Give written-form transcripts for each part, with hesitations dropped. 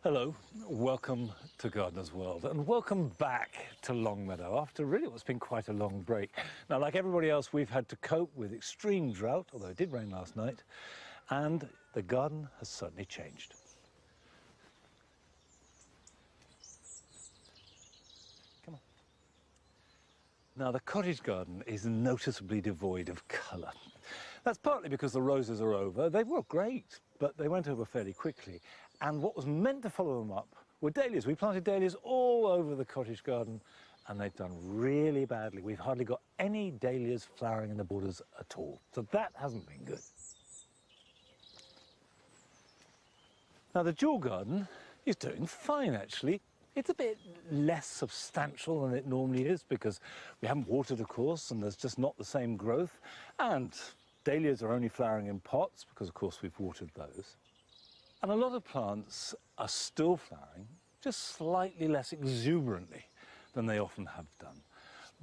Hello, welcome to Gardener's World and welcome back to Longmeadow after really what's been quite a long break. Now, like everybody else, we've had to cope with extreme drought, although it did rain last night, and the garden has certainly changed. Come on. Now, the cottage garden is noticeably devoid of colour. That's partly because the roses are over. They were great, but they went over fairly quickly. And what was meant to follow them up were dahlias. We planted dahlias all over the cottage garden, and they've done really badly. We've hardly got any dahlias flowering in the borders at all. So that hasn't been good. Now, the jewel garden is doing fine, actually. It's a bit less substantial than it normally is because we haven't watered, of course, and there's just not the same growth. And dahlias are only flowering in pots because, of course, we've watered those. And a lot of plants are still flowering, just slightly less exuberantly than they often have done.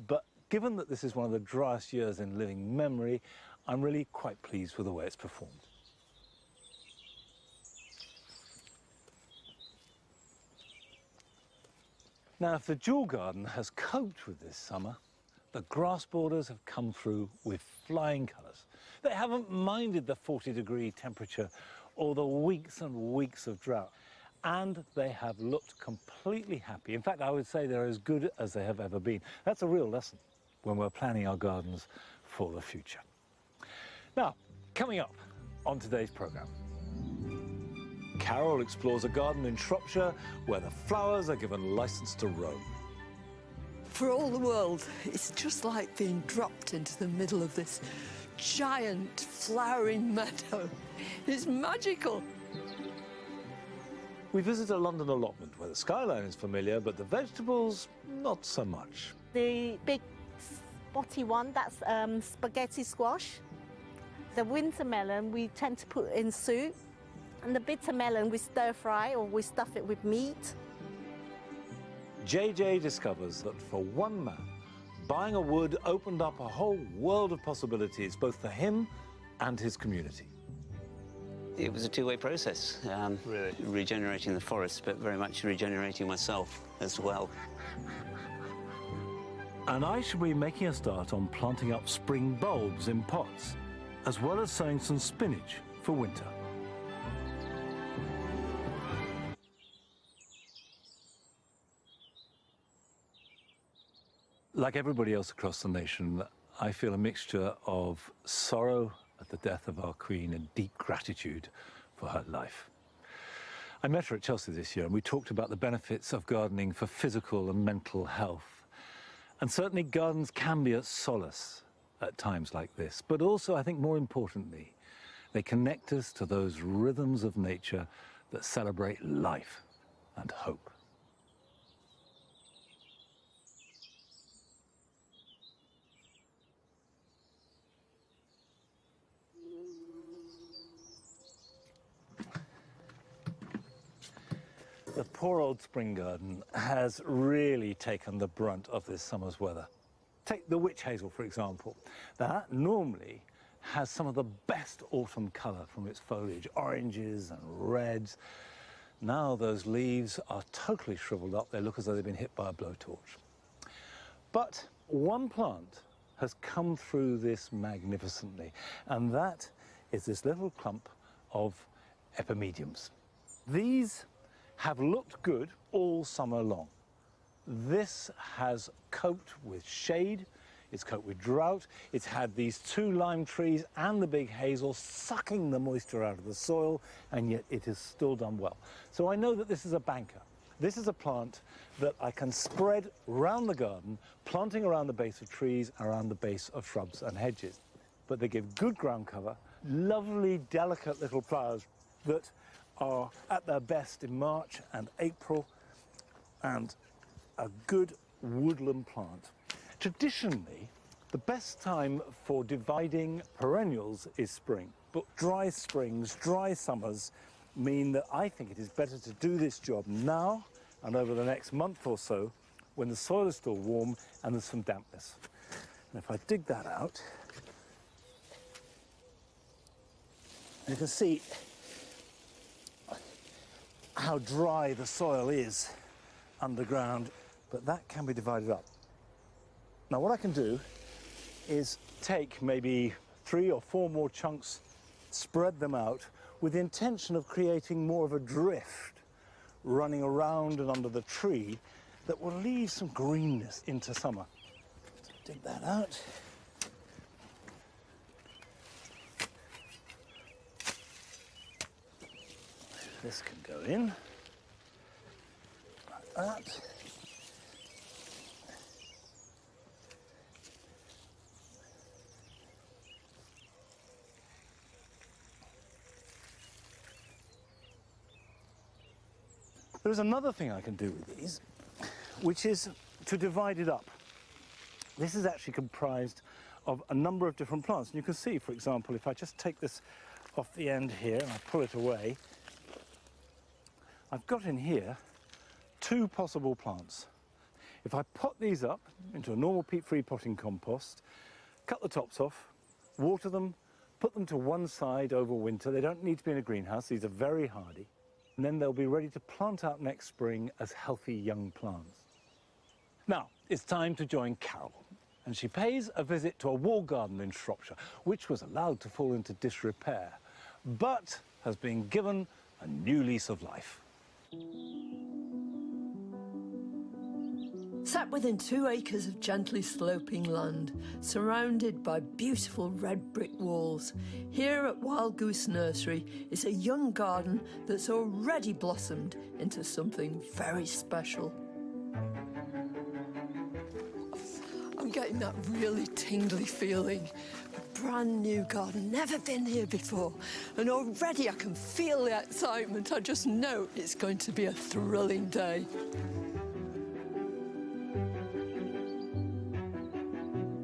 But given that this is one of the driest years in living memory, I'm really quite pleased with the way it's performed. Now, if the jewel garden has coped with this summer, the grass borders have come through with flying colours. They haven't minded the 40-degree temperature or the weeks and weeks of drought, and they have looked completely happy. In fact, I would say they're as good as they have ever been. That's a real lesson when we're planning our gardens for the future. Now, coming up on today's programme, Carol explores a garden in Shropshire where the flowers are given licence to roam. For all the world, it's just like being dropped into the middle of this giant flowering meadow. It's magical. We visit a London allotment where the skyline is familiar, but the vegetables, not so much. The big spotty one, that's spaghetti squash. The winter melon we tend to put in soup. And the bitter melon we stir fry or we stuff it with meat. JJ discovers that for one man, buying a wood opened up a whole world of possibilities, both for him and his community. It was a two-way process, Really? regenerating the forest, but very much regenerating myself as well. And I should be making a start on planting up spring bulbs in pots, as well as sowing some spinach for winter. Like everybody else across the nation, I feel a mixture of sorrow at the death of our Queen and deep gratitude for her life. I met her at Chelsea this year and we talked about the benefits of gardening for physical and mental health. And certainly gardens can be a solace at times like this, but also, I think more importantly, they connect us to those rhythms of nature that celebrate life and hope. The poor old spring garden has really taken the brunt of this summer's weather. Take the witch hazel, for example. That normally has some of the best autumn colour from its foliage, oranges and reds. Now those leaves are totally shriveled up. They look as though they've been hit by a blowtorch. But one plant has come through this magnificently, and that is this little clump of epimediums. These have looked good all summer long. This has coped with shade, it's coped with drought, it's had these two lime trees and the big hazel sucking the moisture out of the soil, and yet it has still done well. So I know that this is a banker. This is a plant that I can spread around the garden, planting around the base of trees, around the base of shrubs and hedges. But they give good ground cover, lovely, delicate little flowers that are at their best in March and April, and a good woodland plant. Traditionally, the best time for dividing perennials is spring, but dry springs, dry summers mean that I think it is better to do this job now and over the next month or so when the soil is still warm and there's some dampness. And if I dig that out, you can see how dry the soil is underground, but that can be divided up. Now what I can do is take maybe 3 or 4 more chunks, spread them out with the intention of creating more of a drift running around and under the tree that will leave some greenness into summer. So dig that out. This can go in like that. There's another thing I can do with these, which is to divide it up. This is actually comprised of a number of different plants. And you can see, for example, if I just take this off the end here and I pull it away, I've got in here 2 possible plants. If I pot these up into a normal peat-free potting compost, cut the tops off, water them, put them to one side over winter. They don't need to be in a greenhouse. These are very hardy. And then they'll be ready to plant out next spring as healthy young plants. Now, it's time to join Carol. And she pays a visit to a wall garden in Shropshire, which was allowed to fall into disrepair, but has been given a new lease of life. Sat within 2 acres of gently sloping land, surrounded by beautiful red brick walls, here at Wild Goose Nursery is a young garden that's already blossomed into something very special. I'm getting that really tingly feeling. A brand new garden, never been here before. And already I can feel the excitement. I just know it's going to be a thrilling day.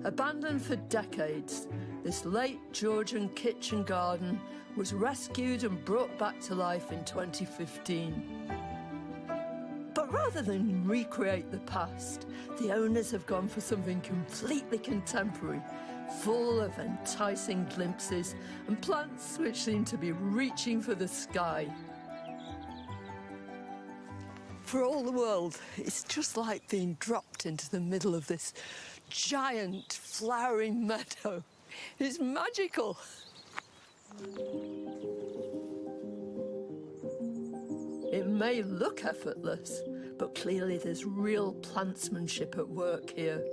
Abandoned for decades, this late Georgian kitchen garden was rescued and brought back to life in 2015. But rather than recreate the past, the owners have gone for something completely contemporary, full of enticing glimpses and plants which seem to be reaching for the sky. For all the world, it's just like being dropped into the middle of this giant flowering meadow. It's magical. It may look effortless, but clearly there's real plantsmanship at work here,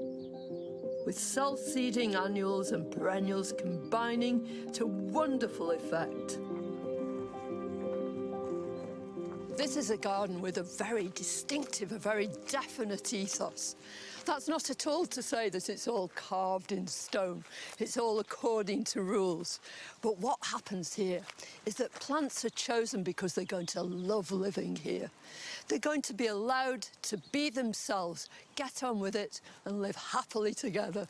with self-seeding annuals and perennials combining to wonderful effect. This is a garden with a very distinctive, a very definite ethos. That's not at all to say that it's all carved in stone. It's all according to rules. But what happens here is that plants are chosen because they're going to love living here. They're going to be allowed to be themselves, get on with it, and live happily together.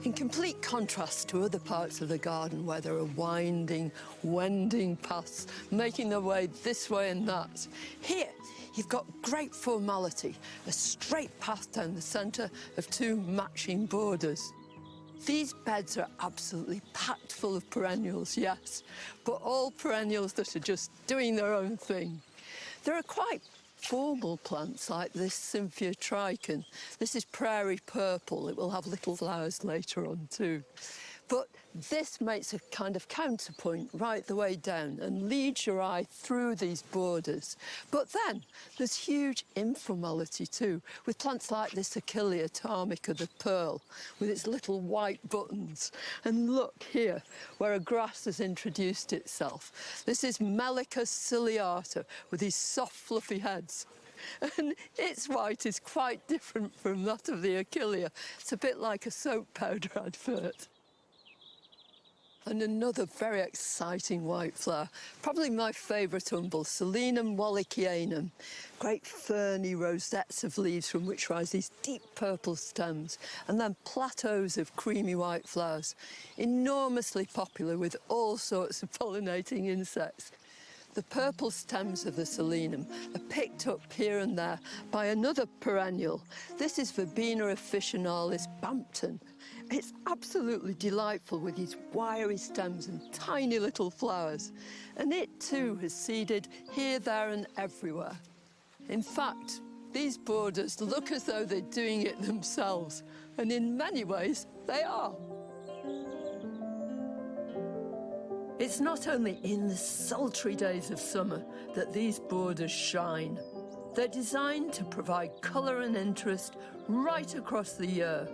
In complete contrast to other parts of the garden where there are winding, wending paths making their way this way and that, here you've got great formality, a straight path down the centre of 2 matching borders. These beds are absolutely packed full of perennials, yes, but all perennials that are just doing their own thing. There are quite formal plants like this Cynthia trichon. This is prairie purple. It will have little flowers later on too. But this makes a kind of counterpoint right the way down and leads your eye through these borders. But then there's huge informality too, with plants like this Achillea tarmica, the pearl, with its little white buttons. And look here, where a grass has introduced itself. This is Melica ciliata, with these soft, fluffy heads. And its white is quite different from that of the Achillea. It's a bit like a soap powder advert. And another very exciting white flower, probably my favourite umbel, Selenum wallicianum. Great ferny rosettes of leaves from which rise these deep purple stems, and then plateaus of creamy white flowers. Enormously popular with all sorts of pollinating insects. The purple stems of the Solenum are picked up here and there by another perennial. This is Verbena officinalis Bampton. It's absolutely delightful with these wiry stems and tiny little flowers. And it too has seeded here, there and everywhere. In fact, these borders look as though they're doing it themselves, and in many ways they are. It's not only in the sultry days of summer that these borders shine. They're designed to provide colour and interest right across the year.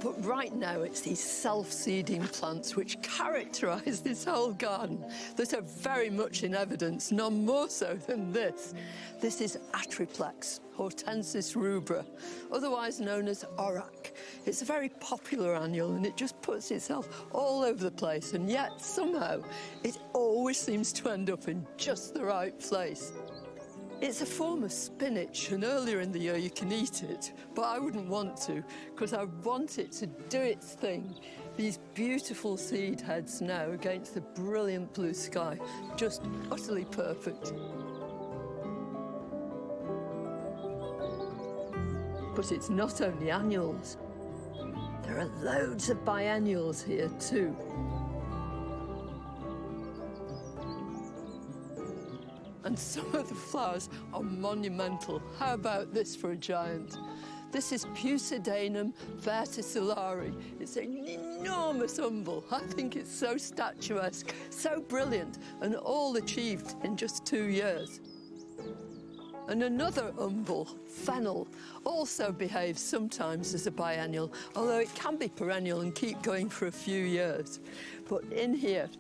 But right now it's these self-seeding plants which characterise this whole garden that are very much in evidence, none more so than this. This is Atriplex, Hortensis rubra, otherwise known as Orac. It's a very popular annual and it just puts itself all over the place, and yet somehow it always seems to end up in just the right place. It's a form of spinach, and earlier in the year you can eat it, but I wouldn't want to, because I want it to do its thing. These beautiful seed heads now against the brilliant blue sky, just utterly perfect. But it's not only annuals. There are loads of biennials here too. And some of the flowers are monumental. How about this for a giant? This is Pusidanum verticillari. It's an enormous umbel. I think it's so statuesque, so brilliant, and all achieved in just 2 years. And another umbel, fennel, also behaves sometimes as a biennial, although it can be perennial and keep going for a few years. But in here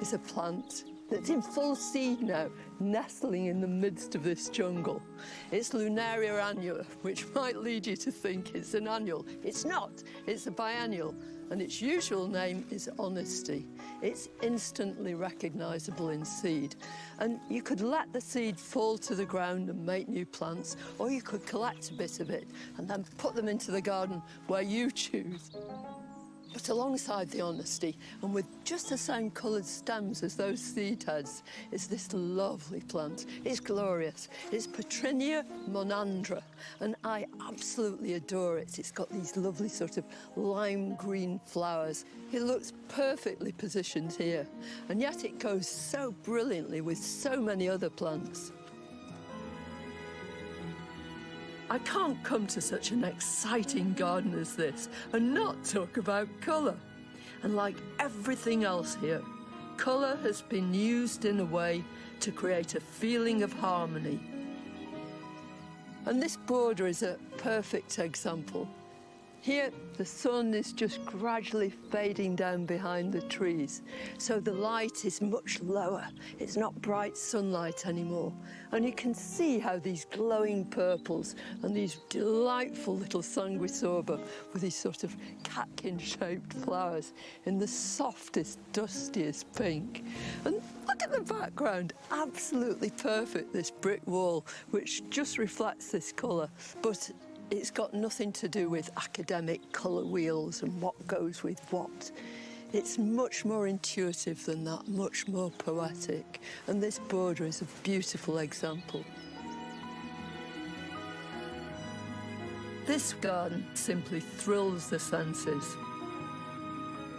is a plant that's in full seed now, nestling in the midst of this jungle. It's Lunaria annua, which might lead you to think it's an annual. It's not, it's a biennial, and its usual name is Honesty. It's instantly recognisable in seed, and you could let the seed fall to the ground and make new plants, or you could collect a bit of it and then put them into the garden where you choose. But alongside the Honesty, and with just the same coloured stems as those seed heads, is this lovely plant. It's glorious. It's Petrinia monandra, and I absolutely adore it. It's got these lovely sort of lime green flowers. It looks perfectly positioned here, and yet it goes so brilliantly with so many other plants. I can't come to such an exciting garden as this and not talk about colour. And like everything else here, colour has been used in a way to create a feeling of harmony. And this border is a perfect example. Here, the sun is just gradually fading down behind the trees, so the light is much lower. It's not bright sunlight anymore. And you can see how these glowing purples and these delightful little sanguisorba with these sort of catkin-shaped flowers in the softest, dustiest pink. And look at the background, absolutely perfect, this brick wall, which just reflects this colour. But it's got nothing to do with academic colour wheels and what goes with what. It's much more intuitive than that, much more poetic. And this border is a beautiful example. This garden simply thrills the senses.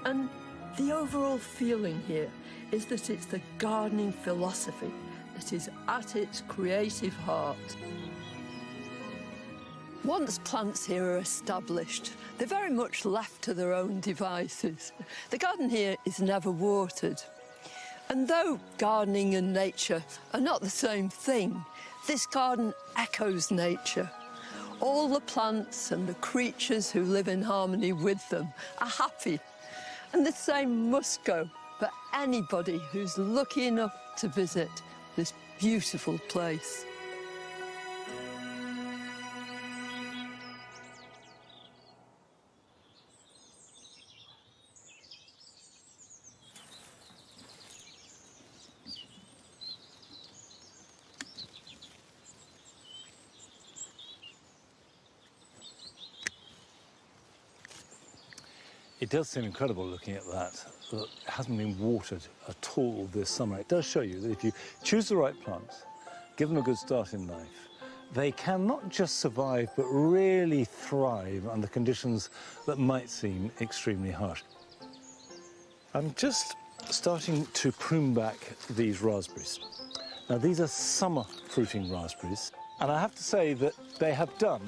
And the overall feeling here is that it's the gardening philosophy that is at its creative heart. Once plants here are established, they're very much left to their own devices. The garden here is never watered. And though gardening and nature are not the same thing, this garden echoes nature. All the plants and the creatures who live in harmony with them are happy. And the same must go for anybody who's lucky enough to visit this beautiful place. It does seem incredible looking at that it hasn't been watered at all this summer. It does show you that if you choose the right plants, give them a good start in life, they can not just survive but really thrive under conditions that might seem extremely harsh. I'm just starting to prune back these raspberries. Now, these are summer fruiting raspberries, and I have to say that they have done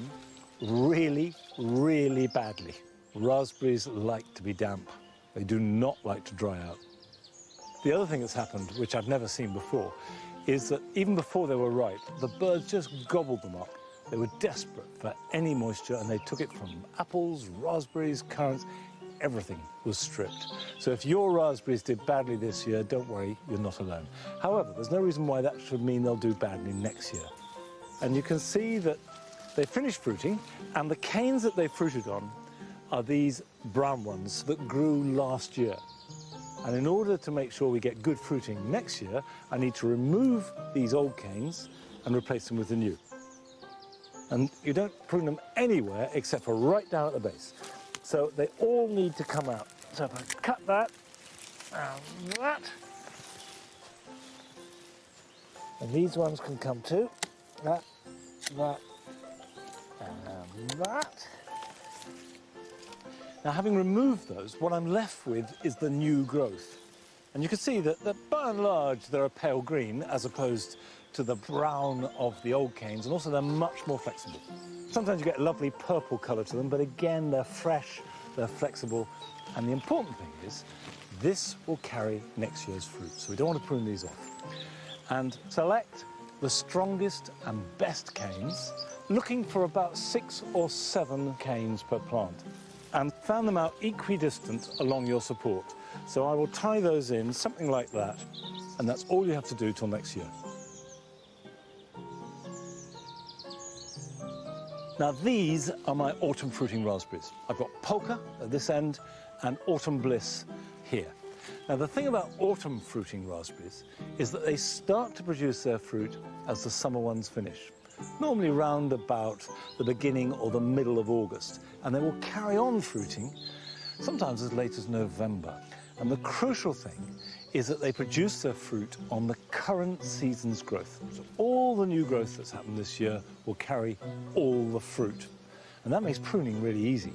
really, really badly. Raspberries like to be damp. They do not like to dry out. The other thing that's happened, which I've never seen before, is that even before they were ripe, the birds just gobbled them up. They were desperate for any moisture, and they took it from apples, raspberries, currants. Everything was stripped. So if your raspberries did badly this year, don't worry, you're not alone. However, there's no reason why that should mean they'll do badly next year. And you can see that they finished fruiting, and the canes that they fruited on are these brown ones that grew last year. And in order to make sure we get good fruiting next year, I need to remove these old canes and replace them with the new. And you don't prune them anywhere except for right down at the base. So they all need to come out. So if I cut that and that, and these ones can come too. That, and that. Now, having removed those, what I'm left with is the new growth. And you can see that by and large, they're a pale green as opposed to the brown of the old canes, and also they're much more flexible. Sometimes you get a lovely purple colour to them, but again, they're fresh, they're flexible, and the important thing is this will carry next year's fruit, so we don't want to prune these off. And select the strongest and best canes, looking for about 6 or 7 canes per plant, and fan them out equidistant along your support. So I will tie those in, something like that, and that's all you have to do till next year. Now, these are my autumn fruiting raspberries. I've got Polka at this end and Autumn Bliss here. Now, the thing about autumn fruiting raspberries is that they start to produce their fruit as the summer ones finish, normally round about the beginning or the middle of August, and they will carry on fruiting sometimes as late as November. And the crucial thing is that they produce their fruit on the current season's growth. So all the new growth that's happened this year will carry all the fruit. And that makes pruning really easy,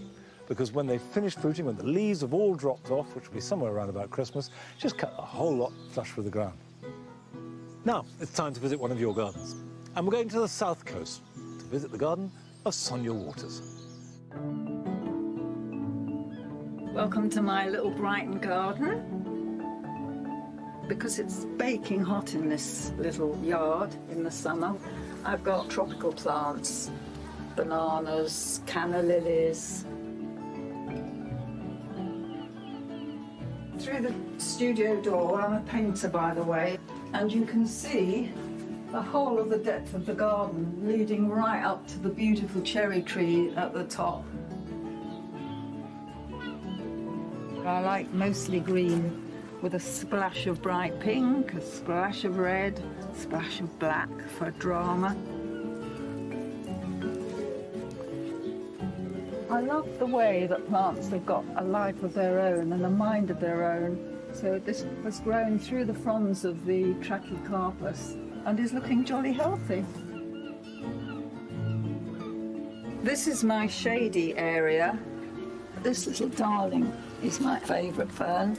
because when they've finished fruiting, when the leaves have all dropped off, which will be somewhere around about Christmas, just cut a whole lot flush with the ground. Now, it's time to visit one of your gardens. And we're going to the south coast to visit the garden of Sonia Waters. Welcome to my little Brighton garden. Because it's baking hot in this little yard in the summer, I've got tropical plants, bananas, canna lilies. Through the studio door, I'm a painter by the way, and you can see the whole of the depth of the garden leading right up to the beautiful cherry tree at the top. I like mostly green with a splash of bright pink, a splash of red, a splash of black for drama. I love the way that plants have got a life of their own and a mind of their own. So this has grown through the fronds of the Trachycarpus and is looking jolly healthy. This is my shady area. This little darling is my favourite fern.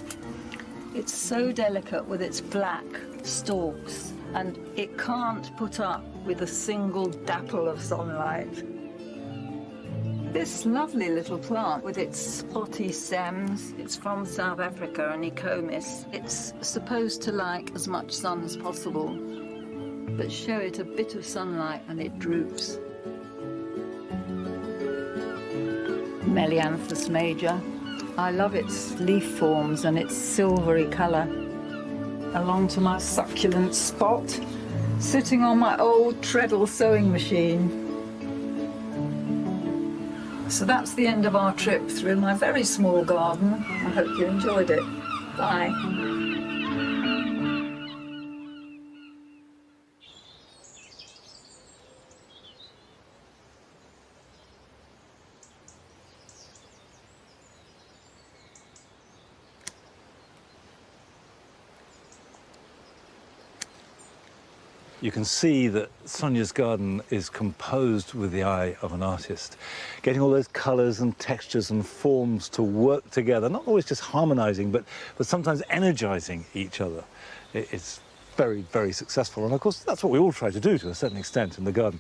It's so delicate with its black stalks, and it can't put up with a single dapple of sunlight. This lovely little plant with its spotty stems, it's from South Africa, an Ecomis. It's supposed to like as much sun as possible, but show it a bit of sunlight and it droops. Melianthus major. I love its leaf forms and its silvery colour. Along to my succulent spot, sitting on my old treadle sewing machine. So that's the end of our trip through my very small garden. I hope you enjoyed it. Bye. You can see that Sonia's garden is composed with the eye of an artist, getting all those colours and textures and forms to work together, not always just harmonising, but sometimes energising each other. It's very, very successful, and of course that's what we all try to do to a certain extent in the garden.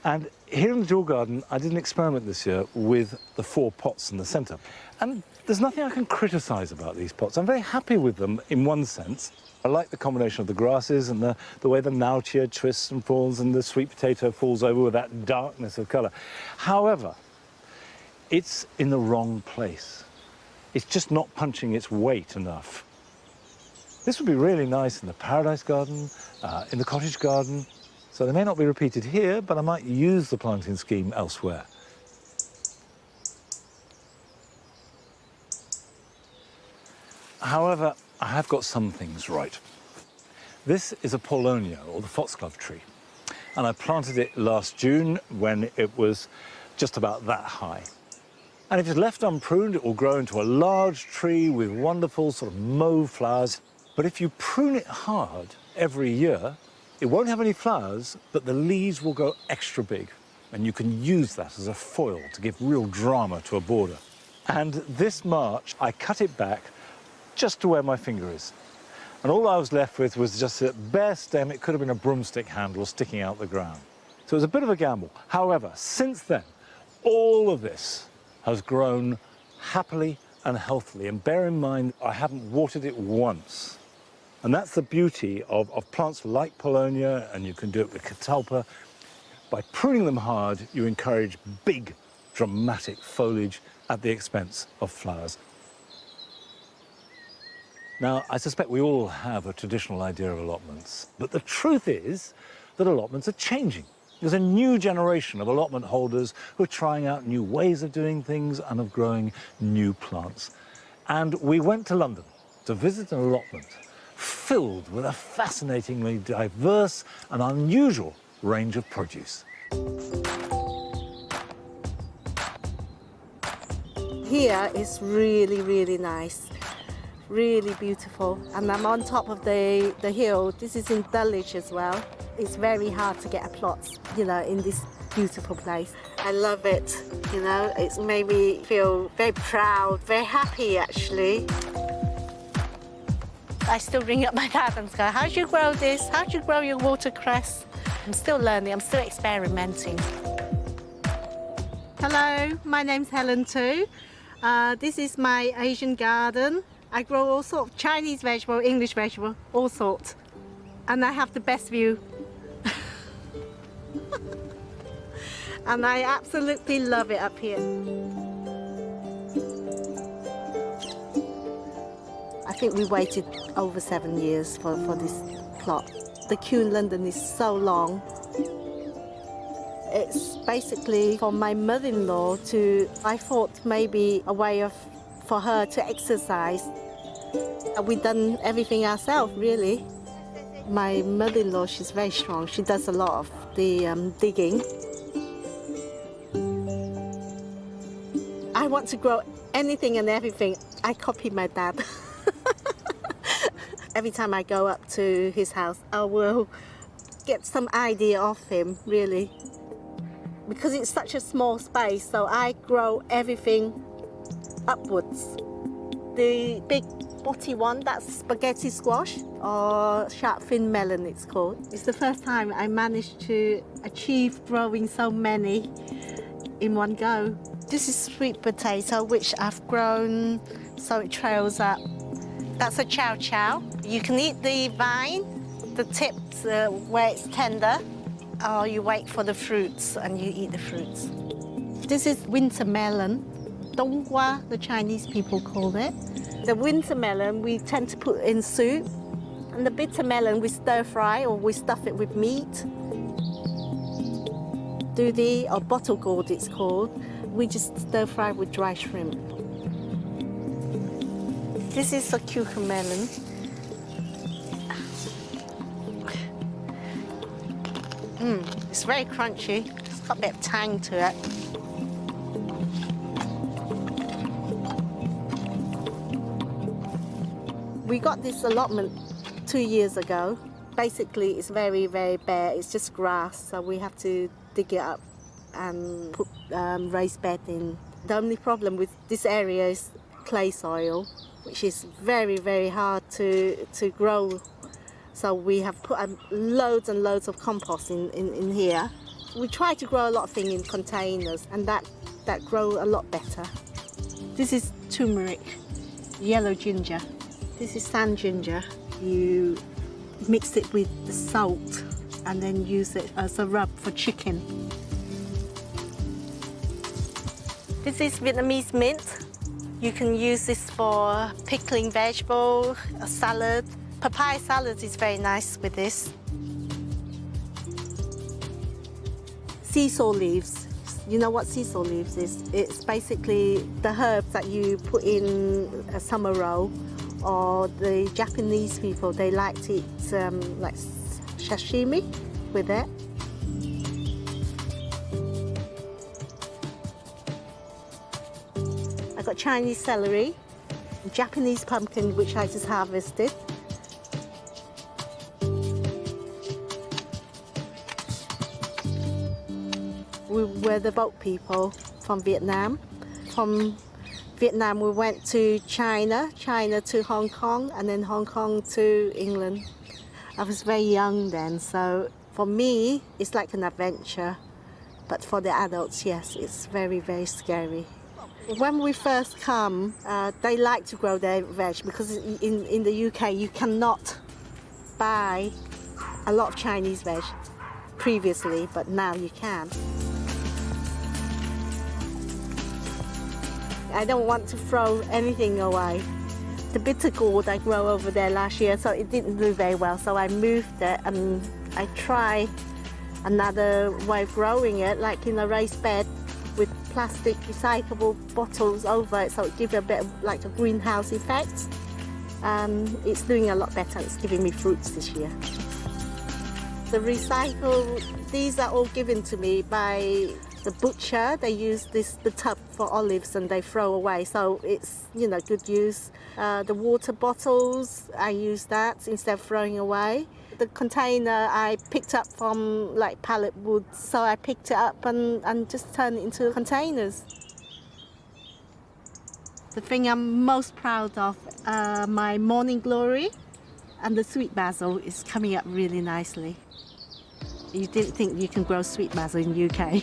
And here in the Jewel Garden, I did an experiment this year with the 4 pots in the centre, and there's nothing I can criticise about these pots. I'm very happy with them in one sense. I like the combination of the grasses and the way the nautier twists and falls and the sweet potato falls over with that darkness of colour. However, it's in the wrong place. It's just not punching its weight enough. This would be really nice in the Paradise Garden, in the Cottage Garden. So they may not be repeated here, but I might use the planting scheme elsewhere. However, I have got some things right. This is a Paulonia, or the foxglove tree, and I planted it last June when it was just about that high. And if it's left unpruned, it will grow into a large tree with wonderful sort of mauve flowers. But if you prune it hard every year, it won't have any flowers, but the leaves will go extra big, and you can use that as a foil to give real drama to a border. And this March, I cut it back just to where my finger is. And all I was left with was just a bare stem. It could have been a broomstick handle sticking out the ground. So it was a bit of a gamble. However, since then, all of this has grown happily and healthily. And bear in mind, I haven't watered it once. And that's the beauty of plants like Paulonia, and you can do it with catalpa. By pruning them hard, you encourage big, dramatic foliage at the expense of flowers. Now, I suspect we all have a traditional idea of allotments, but the truth is that allotments are changing. There's a new generation of allotment holders who are trying out new ways of doing things and of growing new plants. And we went to London to visit an allotment filled with a fascinatingly diverse and unusual range of produce. Here is really, really nice. Really beautiful, and I'm on top of the hill. This is in Dulwich as well. It's very hard to get a plot, in this beautiful place. I love it, it's made me feel very proud, very happy actually. I still ring up my dad and go, how do you grow this? How do you grow your watercress? I'm still learning, I'm still experimenting. Hello, my name's Helen too. This is my Asian garden. I grow all sorts of Chinese vegetable, English vegetable, all sorts. And I have the best view. And I absolutely love it up here. I think we waited over 7 years for this plot. The queue in London is so long. It's basically for my mother-in-law I thought maybe a way for her to exercise. We've done everything ourselves, really. My mother-in-law, she's very strong. She does a lot of the digging. I want to grow anything and everything. I copy my dad. Every time I go up to his house, I will get some idea of him, really. Because it's such a small space, so I grow everything upwards. The big spotty one, that's spaghetti squash, or shark fin melon it's called. It's the first time I managed to achieve growing so many in one go. This is sweet potato, which I've grown so it trails up. That's a chow chow. You can eat the vine, the tips where it's tender, or you wait for the fruits and you eat the fruits. This is winter melon, donghua, the Chinese people call it. The winter melon we tend to put in soup, and the bitter melon we stir fry or we stuff it with meat. Doody, or bottle gourd it's called, we just stir fry with dry shrimp. This is a cucumber melon. It's very crunchy. It's got a bit of tang to it. We got this allotment 2 years ago. Basically, it's very, very bare. It's just grass, so we have to dig it up and put raised bed in. The only problem with this area is clay soil, which is very, very hard to grow. So we have put loads and loads of compost in here. We try to grow a lot of things in containers, and that grow a lot better. This is turmeric, yellow ginger. This is sand ginger. You mix it with the salt and then use it as a rub for chicken. This is Vietnamese mint. You can use this for pickling vegetables, a salad. Papaya salad is very nice with this. Sesame leaves. You know what sesame leaves is? It's basically the herbs that you put in a summer roll, or the Japanese people, they like to eat like sashimi with it. I've got Chinese celery, Japanese pumpkin, which I just harvested. We're the boat people from Vietnam. From Vietnam, we went to China, China to Hong Kong, and then Hong Kong to England. I was very young then, so for me, it's like an adventure. But for the adults, yes, it's very, very scary. When we first come, they like to grow their veg because in the UK, you cannot buy a lot of Chinese veg previously, but now you can. I don't want to throw anything away. The bitter gourd I grew over there last year, so it didn't do very well, so I moved it and I tried another way of growing it, like in a raised bed with plastic recyclable bottles over it, so it gives a bit of like a greenhouse effect. It's doing a lot better. It's giving me fruits this year. The recycle, these are all given to me by the butcher. They use the tub for olives and they throw away, so it's, you know, good use. The water bottles, I use that instead of throwing away. The container I picked up from like pallet wood, so I picked it up and just turned it into containers. The thing I'm most proud of, my morning glory and the sweet basil is coming up really nicely. You didn't think you can grow sweet basil in the UK.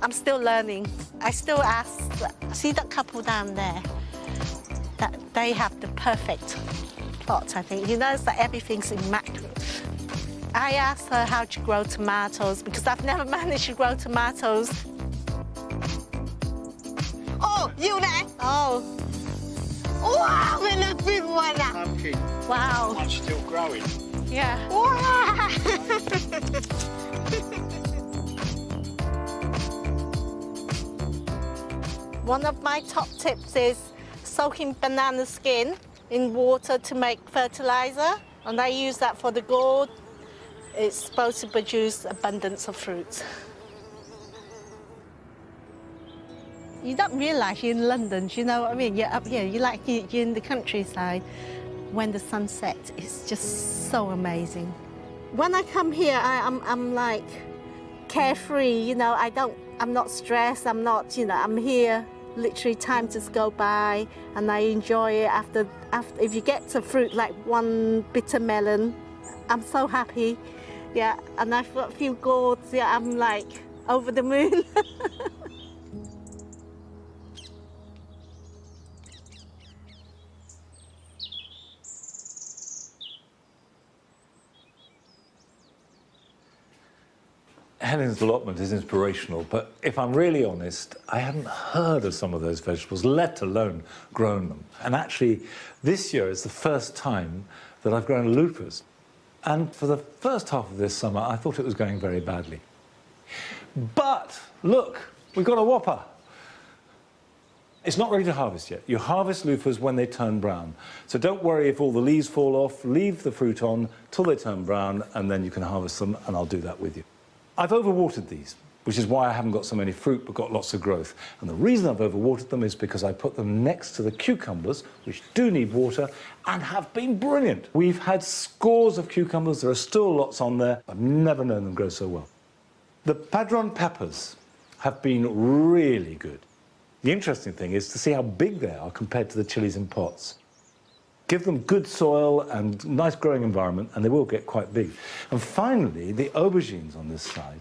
I'm still learning. I still ask, see that couple down there? That they have the perfect plot, I think. You notice that everything's immaculate. I asked her how to grow tomatoes because I've never managed to grow tomatoes. Oh, you there? Oh. Wow, we look big one. Pumpkin. Wow. One's still growing. Yeah. Wow. One of my top tips is soaking banana skin in water to make fertilizer, and I use that for the gourd. It's supposed to produce abundance of fruits. You don't realise you're in London, you know what I mean? You're up here, you're in the countryside. When the sun sets, it's just so amazing. When I come here, I'm like carefree, you know, I'm not stressed, I'm here. Literally time just go by and I enjoy it. After if you get to fruit like one bitter melon, I'm so happy. Yeah, and I've got a few gourds, yeah, I'm like over the moon. Helen's allotment is inspirational, but if I'm really honest, I hadn't heard of some of those vegetables, let alone grown them. And actually, this year is the first time that I've grown lupus. And for the first half of this summer, I thought it was going very badly. But look, we've got a whopper. It's not ready to harvest yet. You harvest loofahs when they turn brown. So don't worry if all the leaves fall off, leave the fruit on till they turn brown, and then you can harvest them, and I'll do that with you. I've overwatered these. which is why I haven't got so many fruit but got lots of growth. And the reason I've overwatered them is because I put them next to the cucumbers, which do need water and have been brilliant. We've had scores of cucumbers, there are still lots on there. I've never known them grow so well. The padron peppers have been really good. The interesting thing is to see how big they are compared to the chilies in pots. Give them good soil and nice growing environment and they will get quite big. And finally, the aubergines on this side,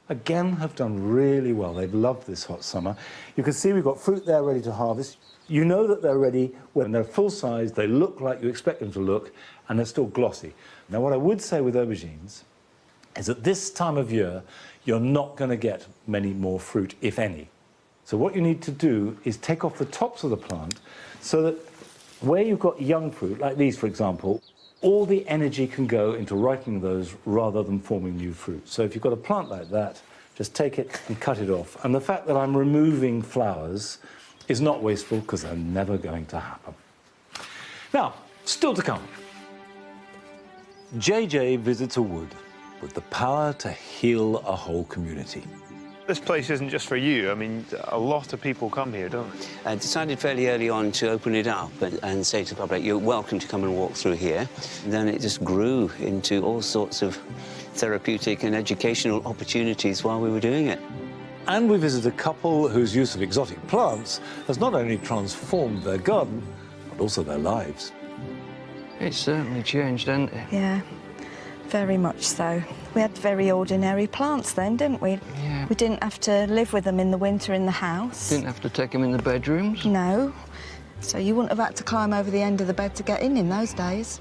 again, have done really well. They've loved this hot summer. You can see we've got fruit there ready to harvest. You know that they're ready when they're full size, they look like you expect them to look, and they're still glossy. Now, what I would say with aubergines is at this time of year, you're not going to get many more fruit, if any. So what you need to do is take off the tops of the plant so that where you've got young fruit, like these, for example, all the energy can go into ripening those rather than forming new fruit. So if you've got a plant like that, just take it and cut it off. And the fact that I'm removing flowers is not wasteful because they're never going to happen. Now, still to come. JJ visits a wood with the power to heal a whole community. This place isn't just for you. I mean, a lot of people come here, don't they? I decided fairly early on to open it up and say to the public, you're welcome to come and walk through here. And then it just grew into all sorts of therapeutic and educational opportunities while we were doing it. And we visit a couple whose use of exotic plants has not only transformed their garden, but also their lives. It's certainly changed, hasn't it? Yeah, very much so. We had very ordinary plants then, didn't we? Yeah. We didn't have to live with them in the winter in the house. Didn't have to take them in the bedrooms. No. So you wouldn't have had to climb over the end of the bed to get in those days.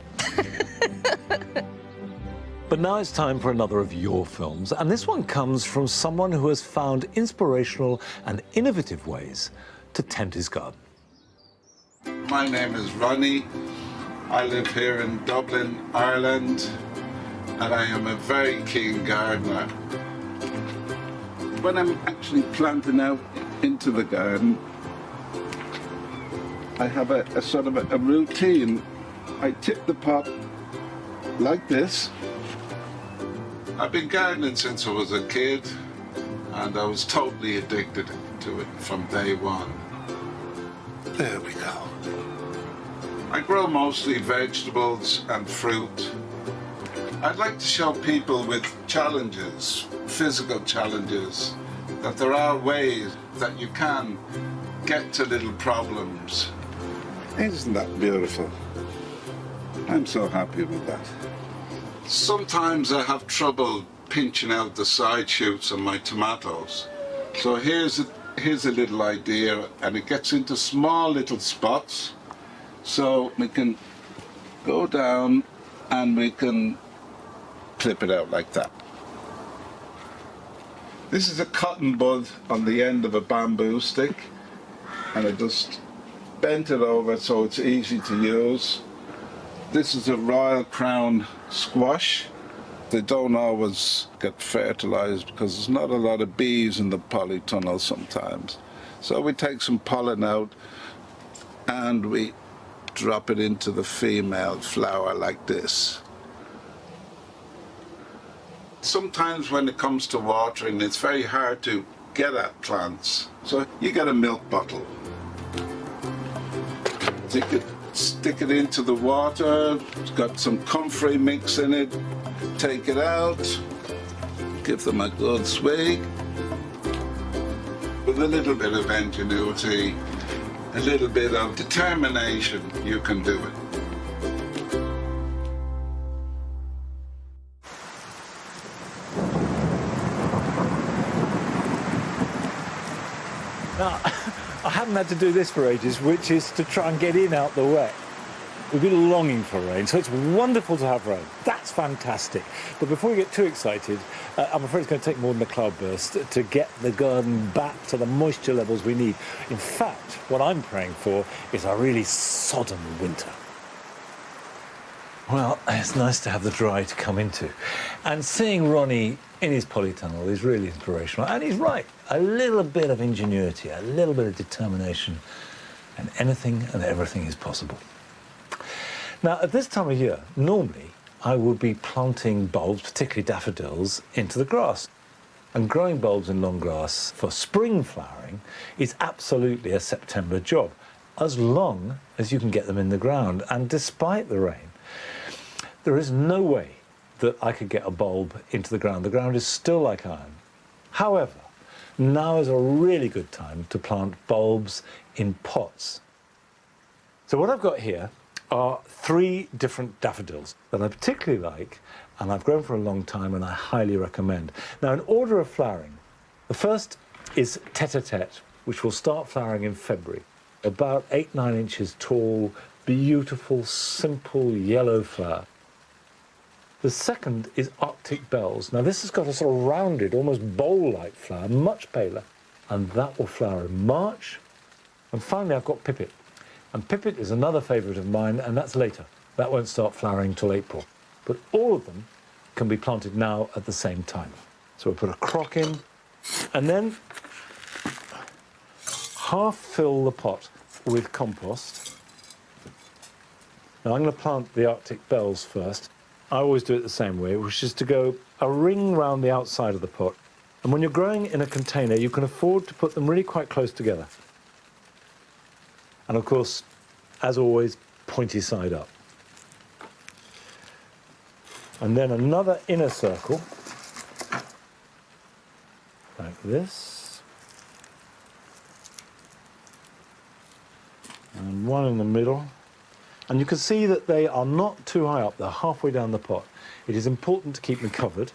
But now it's time for another of your films, and this one comes from someone who has found inspirational and innovative ways to tend his garden. My name is Ronnie. I live here in Dublin, Ireland, and I am a very keen gardener. When I'm actually planting out into the garden, I have a sort of a routine. I tip the pot like this. I've been gardening since I was a kid, and I was totally addicted to it from day one. There we go. I grow mostly vegetables and fruit. I'd like to show people with challenges, physical challenges, that there are ways that you can get to little problems. Isn't that beautiful? I'm so happy with that. Sometimes I have trouble pinching out the side shoots on my tomatoes. So here's a little idea, and it gets into small little spots. So we can go down and we can clip it out like that. This is a cotton bud on the end of a bamboo stick, and I just bent it over so it's easy to use. This is a Royal Crown squash. They don't always get fertilized because there's not a lot of bees in the polytunnel sometimes. So we take some pollen out and we drop it into the female flower like this. Sometimes when it comes to watering, it's very hard to get at plants. So you get a milk bottle. Stick it into the water, it's got some comfrey mix in it, take it out, give them a good swig. With a little bit of ingenuity, a little bit of determination, you can do it. Now, I haven't had to do this for ages, which is to try and get in out the wet. We've been longing for rain, so it's wonderful to have rain. That's fantastic. But before we get too excited, I'm afraid it's going to take more than a cloudburst to get the garden back to the moisture levels we need. In fact, what I'm praying for is a really sodden winter. Well, it's nice to have the dry to come into. And seeing Ronnie in his polytunnel is really inspirational. And he's right. A little bit of ingenuity, a little bit of determination, and anything and everything is possible. Now, at this time of year, normally I would be planting bulbs, particularly daffodils, into the grass. And growing bulbs in long grass for spring flowering is absolutely a September job, as long as you can get them in the ground. And despite the rain, there is no way that I could get a bulb into the ground. The ground is still like iron. However, now is a really good time to plant bulbs in pots. So what I've got here are 3 different daffodils that I particularly like, and I've grown for a long time and I highly recommend. Now, in order of flowering, the first is tete-a-tete, which will start flowering in February. About 8-9 inches tall, beautiful, simple yellow flower. The second is Arctic Bells. Now, this has got a sort of rounded, almost bowl-like flower, much paler, and that will flower in March. And finally, I've got Pipit. And Pipit is another favourite of mine, and that's later. That won't start flowering till April. But all of them can be planted now at the same time. So we'll put a crock in, and then half fill the pot with compost. Now I'm going to plant the Arctic Bells first. I always do it the same way, which is to go a ring round the outside of the pot. And when you're growing in a container, you can afford to put them really quite close together. And of course, as always, pointy side up. And then another inner circle, like this. And one in the middle. And you can see that they are not too high up, they're halfway down the pot. It is important to keep them covered.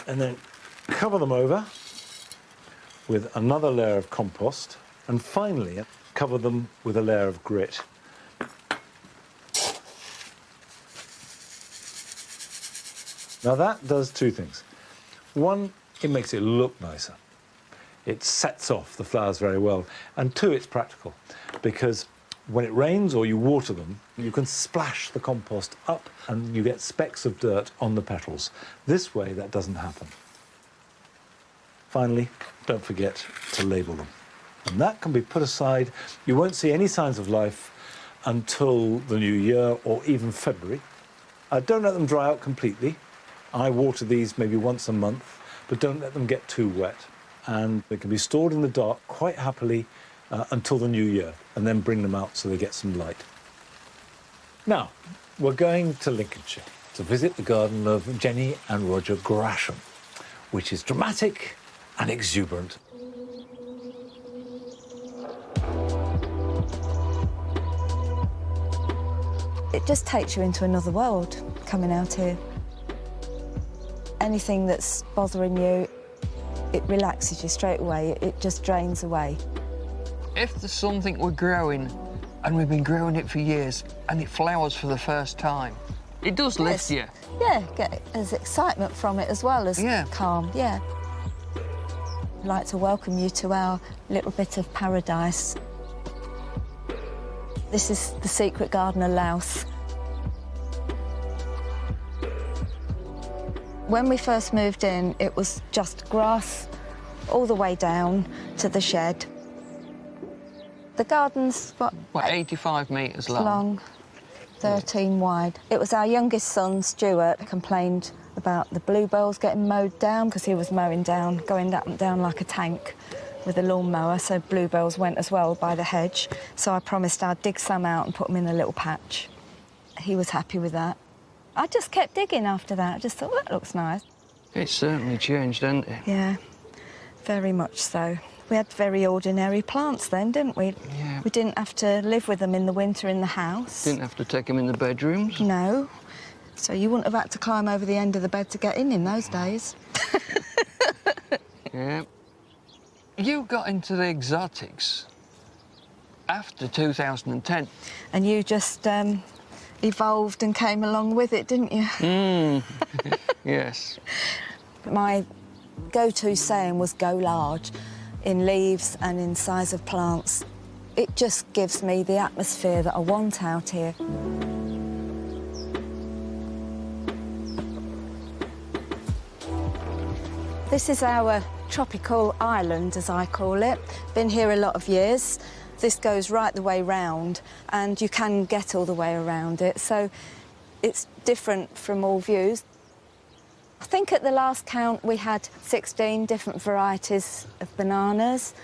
And then cover them over with another layer of compost. And finally, cover them with a layer of grit. Now that does 2 things. One, it makes it look nicer. It sets off the flowers very well. And 2, it's practical, because when it rains or you water them, you can splash the compost up and you get specks of dirt on the petals. This way, that doesn't happen. Finally, don't forget to label them. And that can be put aside. You won't see any signs of life until the new year or even February. Don't let them dry out completely. I water these maybe once a month, but don't let them get too wet. And they can be stored in the dark quite happily until the new year, and then bring them out so they get some light. Now, we're going to Lincolnshire to visit the garden of Jenny and Roger Grasham, which is dramatic and exuberant. It just takes you into another world, coming out here. Anything that's bothering you, it relaxes you straight away. It just drains away. If there's something we're growing, and we've been growing it for years, and it flowers for the first time, it does lift you. Yeah, there's excitement from it as well as calm, yeah. I'd like to welcome you to our little bit of paradise. This is the secret gardener Louth. When we first moved in, it was just grass all the way down to the shed. The garden's, what 85 metres long. 13 wide. It was our youngest son, Stuart, complained about the bluebells getting mowed down because he was mowing down, going up and down like a tank with a lawnmower, so bluebells went as well by the hedge. So I promised I'd dig some out and put them in a little patch. He was happy with that. I just kept digging after that. I just thought, that looks nice. It's certainly changed, hasn't it? Yeah, very much so. We had very ordinary plants then, didn't we? Yeah. We didn't have to live with them in the winter in the house. Didn't have to take them in the bedrooms. No. So you wouldn't have had to climb over the end of the bed to get in those days. Yeah. You got into the exotics after 2010. And you just evolved and came along with it, didn't you? Yes. My go-to saying was go large, in leaves and in size of plants. It just gives me the atmosphere that I want out here. This is our tropical island, as I call it. Been here a lot of years. This goes right the way round, and you can get all the way around it, so it's different from all views. I think at the last count we had 16 different varieties of bananas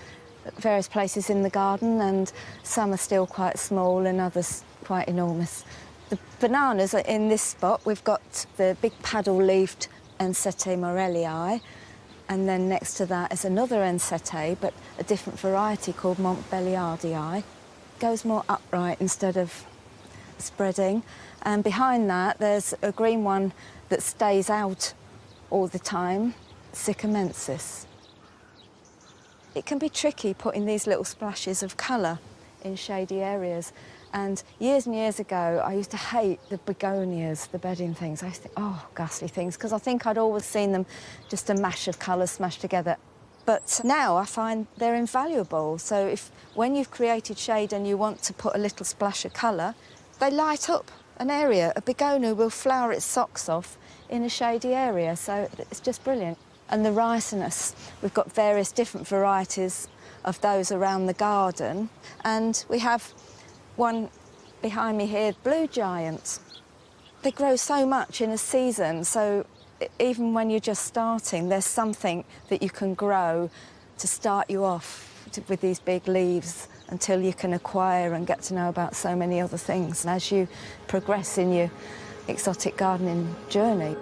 at various places in the garden, and some are still quite small and others quite enormous. The bananas are in this spot. We've got the big paddle-leaved Ensete Morellii, and then next to that is another Ensete, but a different variety called Montbéliardii. Goes more upright instead of spreading. And behind that, there's a green one that stays out all the time, Sycamensis. It can be tricky putting these little splashes of colour in shady areas. And years ago, I used to hate the begonias, the bedding things. I used to think, oh, ghastly things, because I think I'd always seen them just a mash of colours smashed together. But now I find they're invaluable. So when you've created shade and you want to put a little splash of colour, they light up an area. A begonia will flower its socks off in a shady area, so it's just brilliant. And the ricinus, we've got various different varieties of those around the garden, and we have one behind me here, blue giants. They grow so much in a season, so even when you're just starting, there's something that you can grow to start you off with these big leaves until you can acquire and get to know about so many other things as you progress in your exotic gardening journey.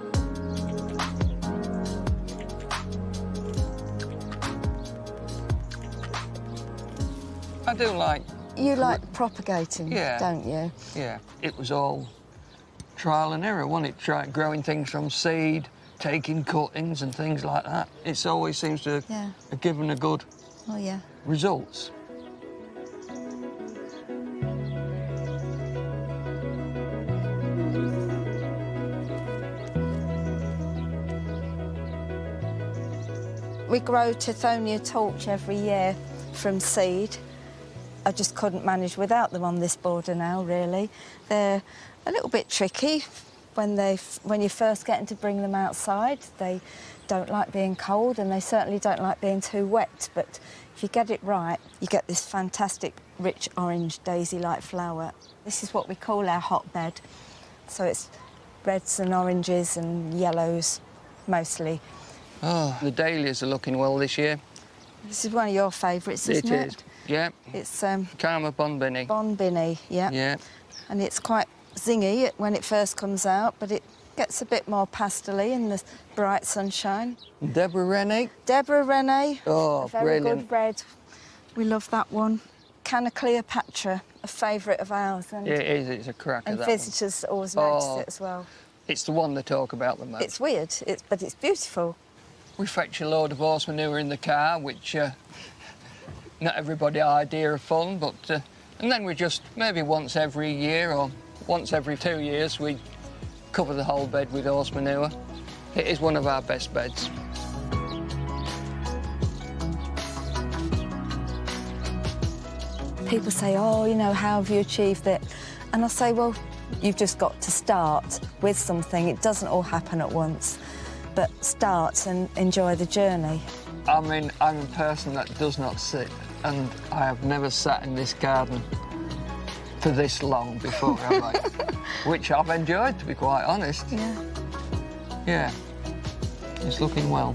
I do like... You like propagating, yeah, don't you? Yeah, it was all trial and error, wasn't it? Growing things from seed, taking cuttings and things like that. It always seems to have given a good results. We grow Tithonia torch every year from seed. I just couldn't manage without them on this border now, really. They're a little bit tricky when you're first getting to bring them outside. They don't like being cold, and they certainly don't like being too wet. But if you get it right, you get this fantastic, rich orange daisy-like flower. This is what we call our hotbed. So it's reds and oranges and yellows, mostly. Oh, the dahlias are looking well this year. This is one of your favourites, isn't it? It is, yeah. It's Karma Bonbini. Bonbini, yeah. Yeah. And it's quite zingy when it first comes out, but it gets a bit more pastel-y in the bright sunshine. Deborah Rennie. Deborah Rennie. Oh, a very brilliant. good red. We love that one. Canna Cleopatra, a favourite of ours. And, It is, it's a cracker, and that visitors one. always notice it as well. It's the one they talk about the most. It's weird, but it's beautiful. We fetch a load of horse manure in the car, which not everybody idea of fun, but and then we just maybe once every year or once every 2 years we cover the whole bed with horse manure. It is one of our best beds. People say, oh, you know, how have you achieved it? And I say, well, you've just got to start with something. It doesn't all happen at once, but start and enjoy the journey. I mean, I'm a person that does not sit, and I have never sat in this garden for this long before, have I? Which I've enjoyed, to be quite honest. Yeah. Yeah, it's looking well.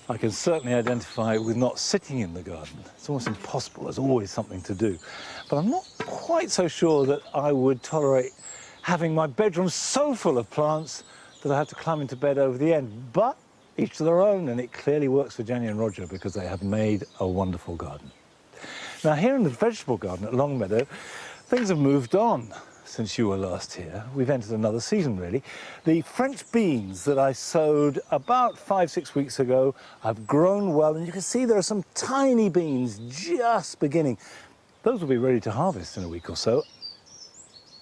I can certainly identify with not sitting in the garden. It's almost impossible. There's always something to do. But I'm not quite so sure that I would tolerate having my bedroom so full of plants that I have to climb into bed over the end. But each to their own, and it clearly works for Jenny and Roger because they have made a wonderful garden. Now, here in the vegetable garden at Longmeadow, things have moved on since you were last here. We've entered another season, really. The French beans that I sowed about 5-6 weeks ago have grown well, and you can see there are some tiny beans just beginning. Those will be ready to harvest in a week or so.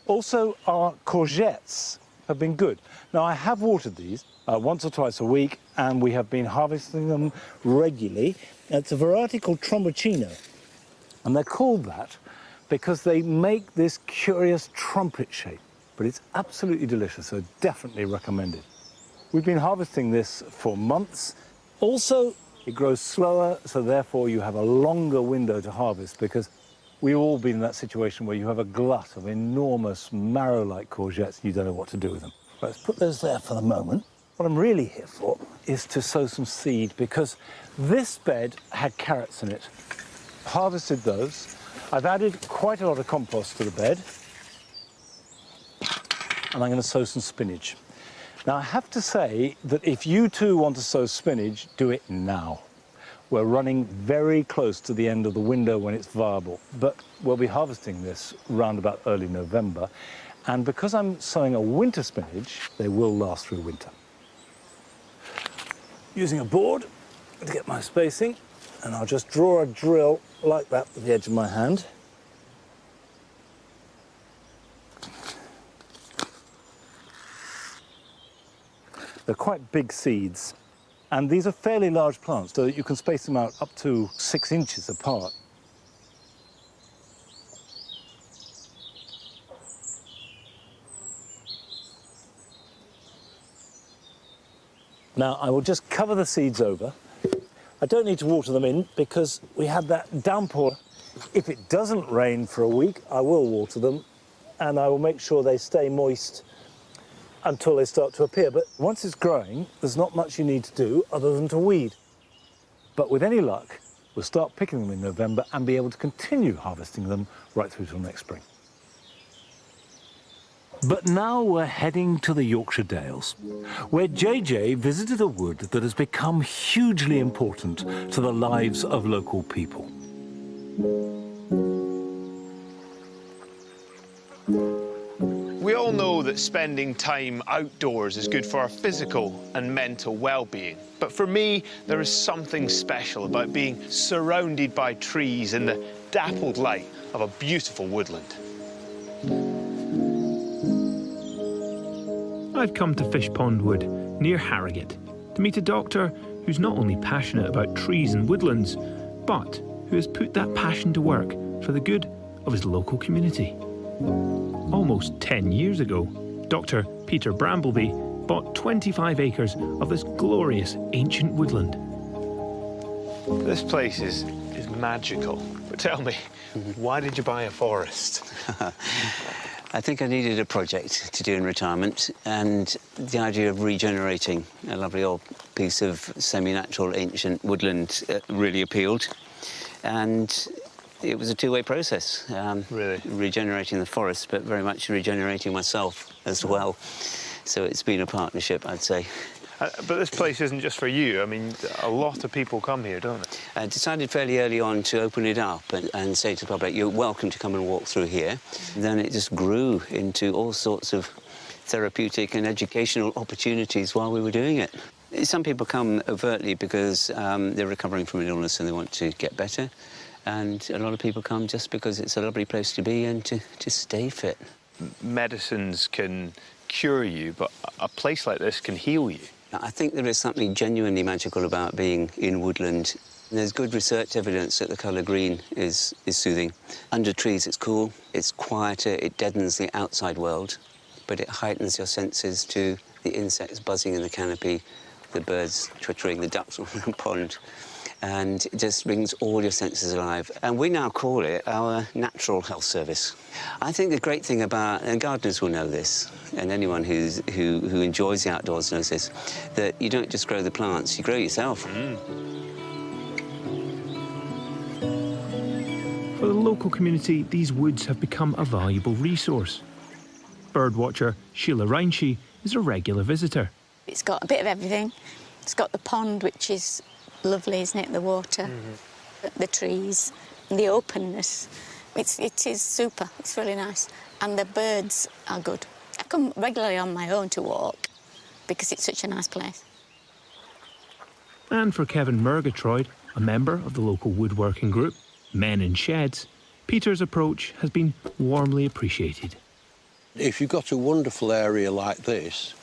Also, our courgettes have been good. Now, I have watered these once or twice a week, and we have been harvesting them regularly. It's a variety called Tromboncino, and they're called that because they make this curious trumpet shape, but it's absolutely delicious, so definitely recommended. We've been harvesting this for months. Also, it grows slower, so therefore you have a longer window to harvest, because we've all been in that situation where you have a glut of enormous marrow-like courgettes and you don't know what to do with them. Let's put those there for the moment. What I'm really here for is to sow some seed, because this bed had carrots in it. Harvested those. I've added quite a lot of compost to the bed, and I'm going to sow some spinach. Now, I have to say that if you too want to sow spinach, do it now. We're running very close to the end of the window when it's viable, but we'll be harvesting this round about early November. And because I'm sowing a winter spinach, they will last through winter. Using a board to get my spacing, and I'll just draw a drill like that with the edge of my hand. They're quite big seeds, and these are fairly large plants, so that you can space them out up to 6 inches apart. Now, I will just cover the seeds over. I don't need to water them in because we had that downpour. If it doesn't rain for a week, I will water them, and I will make sure they stay moist until they start to appear. But once it's growing, there's not much you need to do other than to weed. But with any luck, we'll start picking them in November and be able to continue harvesting them right through till next spring. But now we're heading to the Yorkshire Dales, where JJ visited a wood that has become hugely important to the lives of local people. We all know that spending time outdoors is good for our physical and mental well-being. But for me, there is something special about being surrounded by trees in the dappled light of a beautiful woodland. I've come to Fishpond Wood, near Harrogate, to meet a doctor who's not only passionate about trees and woodlands, but who has put that passion to work for the good of his local community. Almost 10 years ago, Dr. Peter Brambleby bought 25 acres of this glorious ancient woodland. This place is magical. But tell me, why did you buy a forest? I think I needed a project to do in retirement, and the idea of regenerating a lovely old piece of semi-natural ancient woodland really appealed. And it was a two-way process. Really? Regenerating the forest, but very much regenerating myself as well. So it's been a partnership, I'd say. But this place isn't just for you. I mean, a lot of people come here, don't they? I decided fairly early on to open it up and say to the public, you're welcome to come and walk through here. And then it just grew into all sorts of therapeutic and educational opportunities while we were doing it. Some people come overtly because they're recovering from an illness and they want to get better. And a lot of people come just because it's a lovely place to be and to stay fit. Medicines can cure you, but a place like this can heal you. I think there is something genuinely magical about being in woodland. There's good research evidence that the colour green is soothing. Under trees, it's cool, it's quieter, it deadens the outside world, but it heightens your senses to the insects buzzing in the canopy, the birds twittering, the ducks on the pond, and it just brings all your senses alive. And we now call it our natural health service. I think the great thing about, and gardeners will know this, and anyone who enjoys the outdoors knows this, that you don't just grow the plants, you grow yourself. For the local community, these woods have become a valuable resource. Birdwatcher Sheila Reinshee is a regular visitor. It's got a bit of everything. It's got the pond, which is lovely, isn't it? The water, the trees, the openness. It is super. It's really nice. And the birds are good. I come regularly on my own to walk because it's such a nice place. And for Kevin Murgatroyd, a member of the local woodworking group, Men in Sheds, Peter's approach has been warmly appreciated. If you've got a wonderful area like this,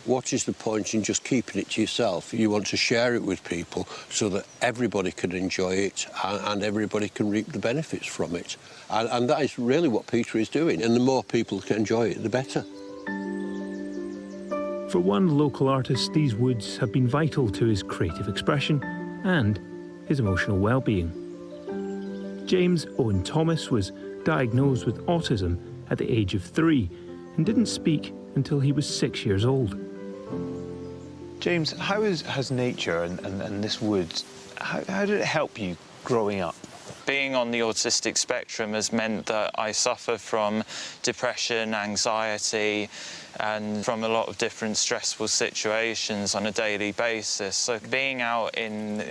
what is the point in just keeping it to yourself? You want to share it with people so that everybody can enjoy it and everybody can reap the benefits from it. And that is really what Peter is doing. And the more people can enjoy it, the better. For one local artist, these woods have been vital to his creative expression and his emotional well-being. James Owen Thomas was diagnosed with autism at the age of 3 and didn't speak until he was 6 years old. James, how has nature and this woods, how did it help you growing up? Being on the autistic spectrum has meant that I suffer from depression, anxiety, and from a lot of different stressful situations on a daily basis. So being out in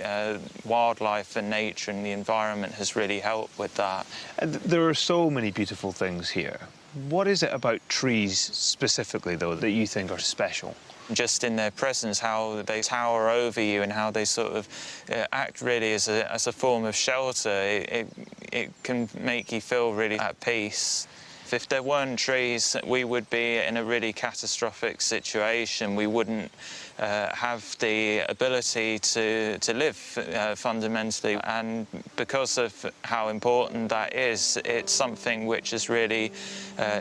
wildlife and nature and the environment has really helped with that. And there are so many beautiful things here. What is it about trees specifically, though, that you think are special? Just in their presence, how they tower over you and how they sort of act really as a form of shelter. It can make you feel really at peace. If there weren't trees, we would be in a really catastrophic situation. We wouldn't have the ability to live fundamentally. And because of how important that is, it's something which has really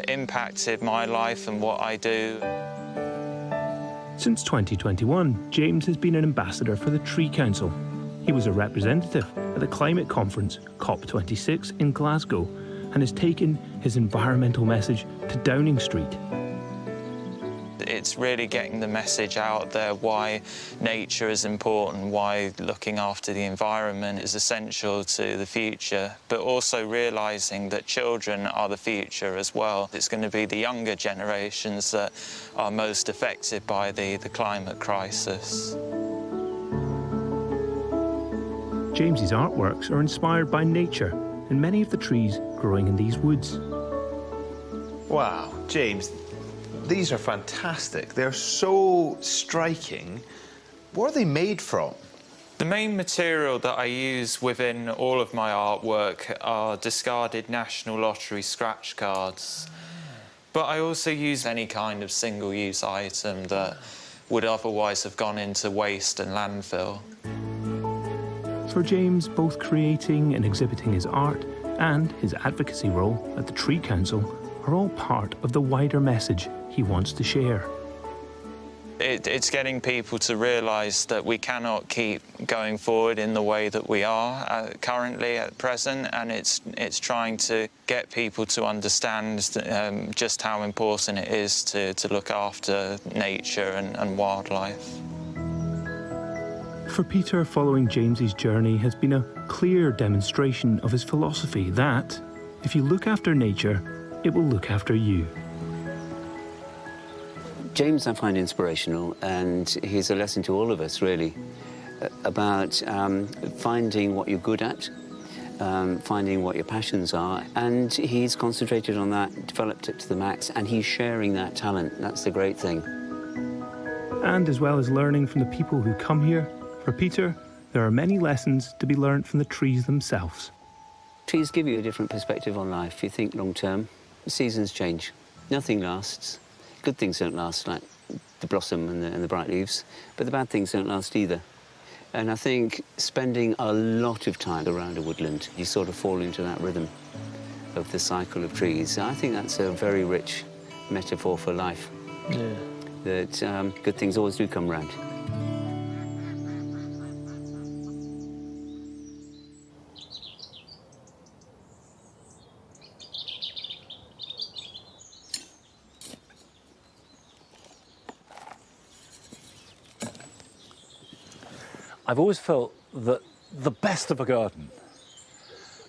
impacted my life and what I do. Since 2021, James has been an ambassador for the Tree Council. He was a representative at the climate conference COP26 in Glasgow and has taken his environmental message to Downing Street. It's really getting the message out there why nature is important, why looking after the environment is essential to the future, but also realising that children are the future as well. It's going to be the younger generations that are most affected by the climate crisis. James's artworks are inspired by nature and many of the trees growing in these woods. Wow, James, these are fantastic. They're so striking. What are they made from? The main material that I use within all of my artwork are discarded National Lottery scratch cards. But I also use any kind of single-use item that would otherwise have gone into waste and landfill. For James, both creating and exhibiting his art and his advocacy role at the Tree Council are all part of the wider message he wants to share. It's getting people to realise that we cannot keep going forward in the way that we are currently at present, and it's trying to get people to understand just how important it is to look after nature and wildlife. For Peter, following James's journey has been a clear demonstration of his philosophy that, if you look after nature, it will look after you. James I find inspirational, and he's a lesson to all of us, really, about finding what you're good at, finding what your passions are, and he's concentrated on that, developed it to the max, and he's sharing that talent. That's the great thing. And as well as learning from the people who come here, for Peter, there are many lessons to be learned from the trees themselves. Trees give you a different perspective on life. You think long term, seasons change. Nothing lasts. Good things don't last, like the blossom and the bright leaves, but the bad things don't last either. And I think spending a lot of time around a woodland, you sort of fall into that rhythm of the cycle of trees. I think that's a very rich metaphor for life. Yeah. That good things always do come round. I've always felt that the best of a garden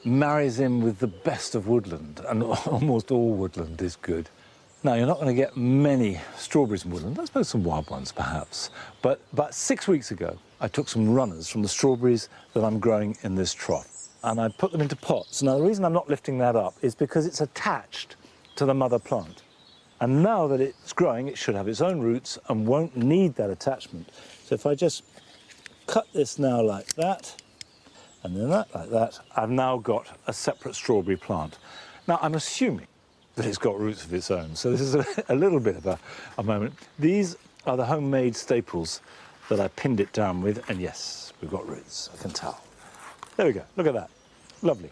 marries in with the best of woodland, and almost all woodland is good. Now, you're not going to get many strawberries in woodland, I suppose some wild ones perhaps, but about 6 weeks ago, I took some runners from the strawberries that I'm growing in this trough, and I put them into pots. Now, the reason I'm not lifting that up is because it's attached to the mother plant. And now that it's growing, it should have its own roots and won't need that attachment. So if I just cut this now like that, and then that like that, I've now got a separate strawberry plant. Now, I'm assuming that it's got roots of its own. So this is a little bit of a moment. These are the homemade staples that I pinned it down with, and yes, we've got roots, I can tell. There we go, look at that, lovely.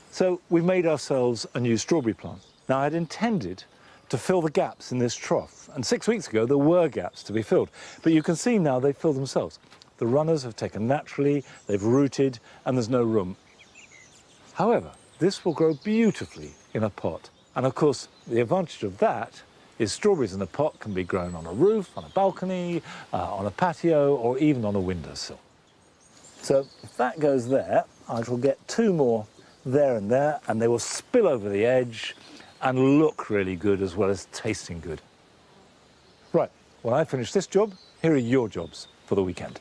So we've made ourselves a new strawberry plant. Now I'd intended to fill the gaps in this trough, and 6 weeks ago there were gaps to be filled, but you can see now they fill themselves. The runners have taken naturally, they've rooted, and there's no room. However, this will grow beautifully in a pot, and of course the advantage of that is strawberries in a pot can be grown on a roof, on a balcony, on a patio, or even on a windowsill. So if that goes there, I shall get 2 more there and there, and they will spill over the edge and look really good as well as tasting good. Right, when I finish this job, here are your jobs for the weekend.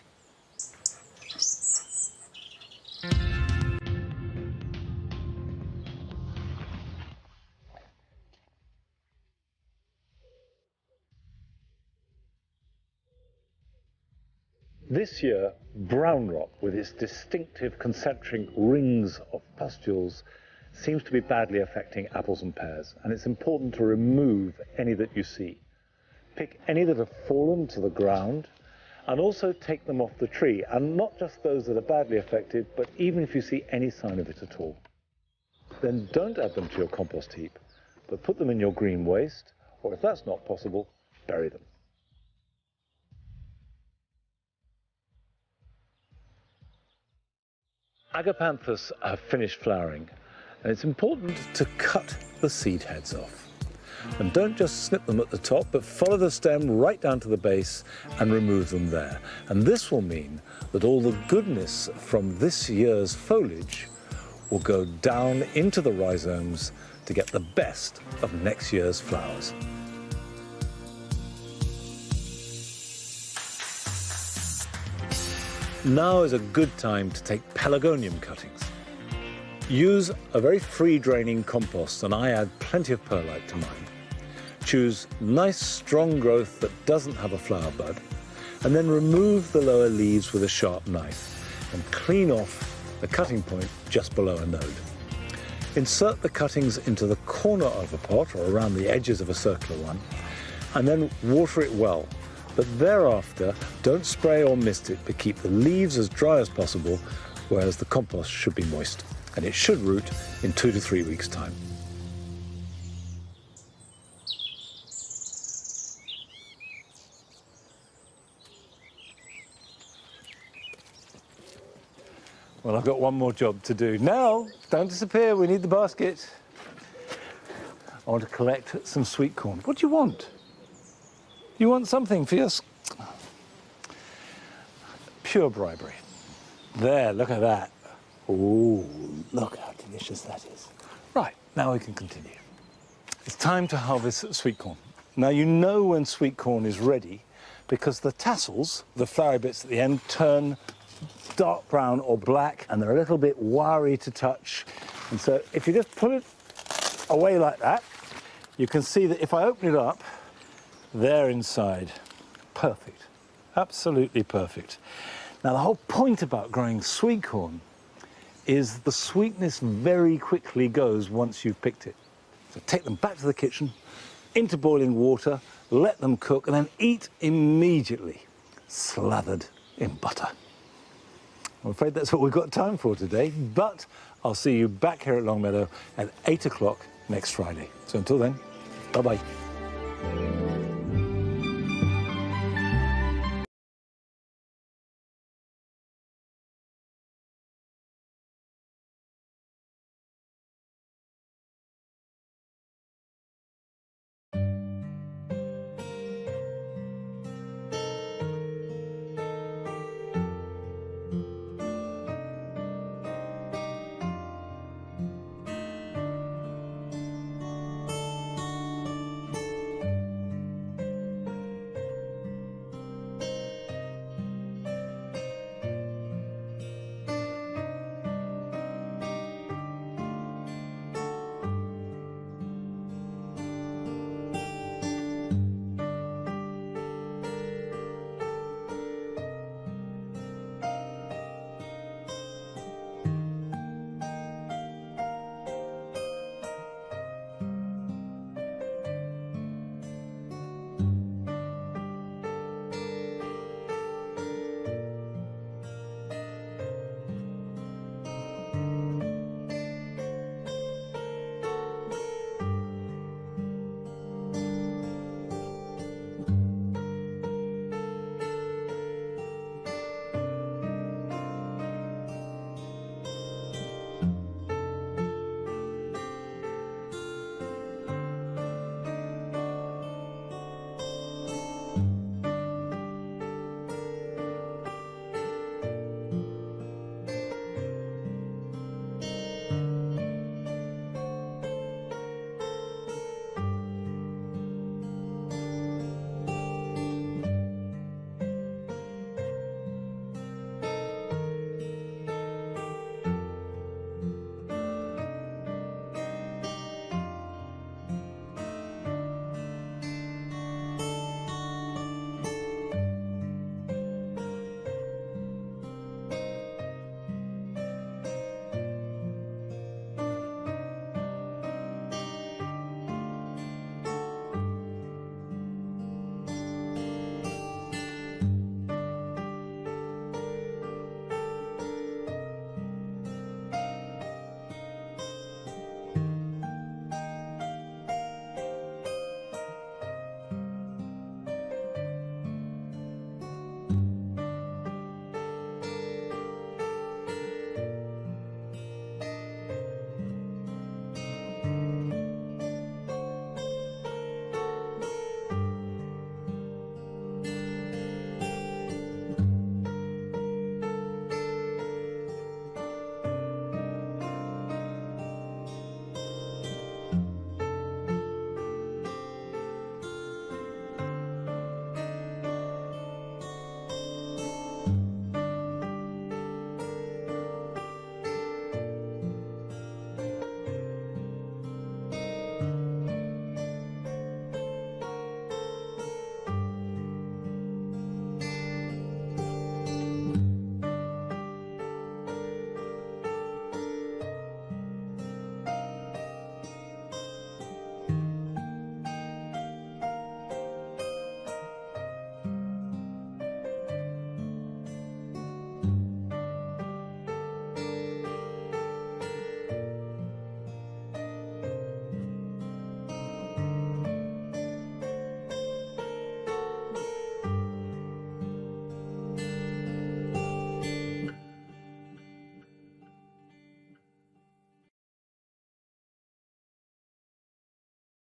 This year, brown rock, with its distinctive concentric rings of pustules, seems to be badly affecting apples and pears, and it's important to remove any that you see. Pick any that have fallen to the ground, and also take them off the tree, and not just those that are badly affected, but even if you see any sign of it at all. Then don't add them to your compost heap, but put them in your green waste, or if that's not possible, bury them. Agapanthus have finished flowering, and it's important to cut the seed heads off. And don't just snip them at the top, but follow the stem right down to the base and remove them there. And this will mean that all the goodness from this year's foliage will go down into the rhizomes to get the best of next year's flowers. Now is a good time to take pelargonium cuttings. Use a very free-draining compost, and I add plenty of perlite to mine. Choose nice, strong growth that doesn't have a flower bud, and then remove the lower leaves with a sharp knife and clean off the cutting point just below a node. Insert the cuttings into the corner of a pot or around the edges of a circular one, and then water it well. But thereafter, don't spray or mist it, but keep the leaves as dry as possible, whereas the compost should be moist, and it should root in 2 to 3 weeks' time. Well, I've got one more job to do. Now, don't disappear, we need the basket. I want to collect some sweet corn. What do you want? You want something for your... Pure bribery. There, look at that. Ooh, look how delicious that is. Right, now we can continue. It's time to harvest sweet corn. Now you know when sweet corn is ready because the tassels, the flowery bits at the end, turn dark brown or black, and they're a little bit wiry to touch. And so if you just pull it away like that, you can see that if I open it up, there inside, perfect, absolutely perfect. Now the whole point about growing sweet corn is the sweetness very quickly goes once you've picked it. So take them back to the kitchen, into boiling water, let them cook, and then eat immediately, slathered in butter. I'm afraid that's all we've got time for today, but I'll see you back here at Longmeadow at 8 o'clock next Friday. So until then, bye-bye.